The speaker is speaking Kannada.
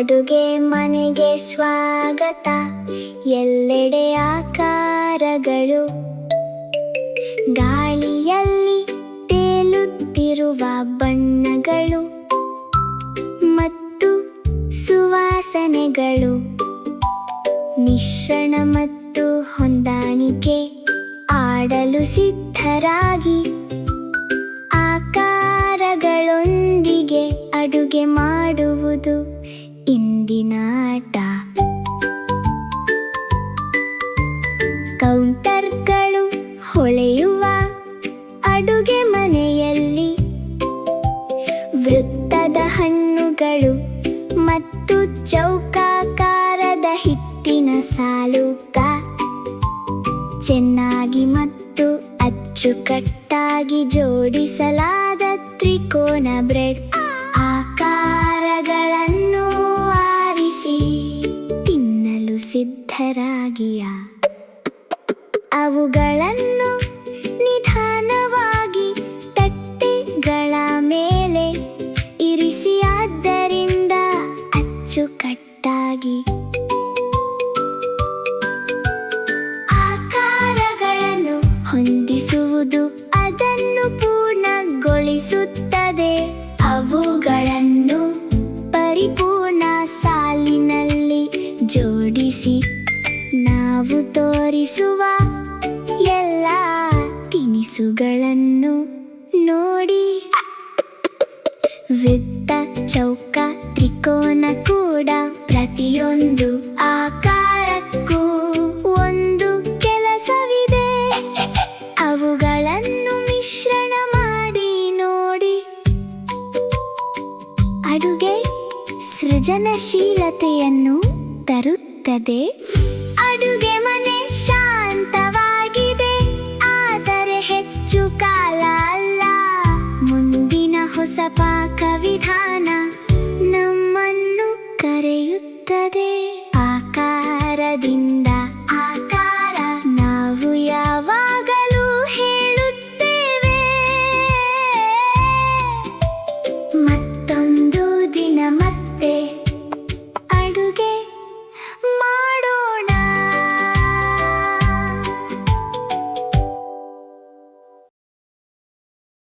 ಅಡುಗೆ ಮನೆಗೆ ಸ್ವಾಗತ. ಎಲ್ಲೆಡೆ ಆಕಾರಗಳು, ಗಾಳಿಯಲ್ಲಿ ತೇಲುತ್ತಿರುವ ಬಣ್ಣಗಳು ಮತ್ತು ಸುವಾಸನೆಗಳು. ಮಿಶ್ರಣ ಮತ್ತು ಹೊಂದಾಣಿಕೆ, ಆಡಲು ಸಿದ್ಧರಾಗಿ ಆಕಾರಗಳೊಂದಿಗೆ ಅಡುಗೆ ಮಾಡುವುದು ಇಂದಿನ ಆಟ. ಕೌಂಟರ್ಗಳು ಹೊಳೆಯುವ ಅಡುಗೆ ಮನೆಯಲ್ಲಿ, ವೃತ್ತದ ಹಣ್ಣುಗಳು ಮತ್ತು ಚೌಕಾಕಾರದ ಹಿಟ್ಟಿನ ಸಾಲುಗ ಚೆನ್ನಾಗಿ ಮತ್ತು ಅಚ್ಚುಕಟ್ಟಾಗಿ ಜೋಡಿಸಲಾದ ತ್ರಿಕೋನ ಬ್ರೆಡ್. ಆಕಾರಗಳನ್ನು ಆರಿಸಿ ತಿನ್ನಲು ಸಿದ್ಧರಾಗಿಯ ಅವುಗಳನ್ನು ನಿಧಾನವಾಗಿ ತಟ್ಟೆಗಳ ಮೇಲೆ ಇರಿಸಿ, ಆದ್ದರಿಂದ ಅಚ್ಚುಕಟ್ಟಾಗಿ ಆಕಾರಗಳನ್ನು ಹೊಂದಿಸುವುದು ಅದನ್ನು ಪೂರ್ಣಗೊಳಿಸುತ್ತದೆ. ಅವುಗಳನ್ನು ಪರಿಪೂರ್ಣ ಸಾಲಿನಲ್ಲಿ ಜೋಡಿಸಿ ನಾವು ತೋರಿಸುವ ಎಲ್ಲ ತಿನಿಸುಗಳನ್ನು ನೋಡಿ. ವೃತ್ತ, ಚೌಕ, ತ್ರಿಕೋನ ಕೂಡ ಪ್ರತಿಯೊಂದು ಆಕಾರಕ್ಕೂ ಒಂದು ಕೆಲಸವಿದೆ. ಅವುಗಳನ್ನು ಮಿಶ್ರಣ ಮಾಡಿ ನೋಡಿ. ಅಡುಗೆ ಸೃಜನಶೀಲತೆಯನ್ನು ತರುತ್ತದೆ. ಅಡುಗೆ ಮನೆ ಶಾಂತವಾಗಿದೆ, ಆದರೆ ಹೆಚ್ಚು ಕಾಲ ಅಲ್ಲ. ಮುಂದಿನ ಹೊಸ ಪಾಕ ವಿಧಾನ ನಮ್ಮನ್ನು ಕರೆಯುತ್ತದೆ.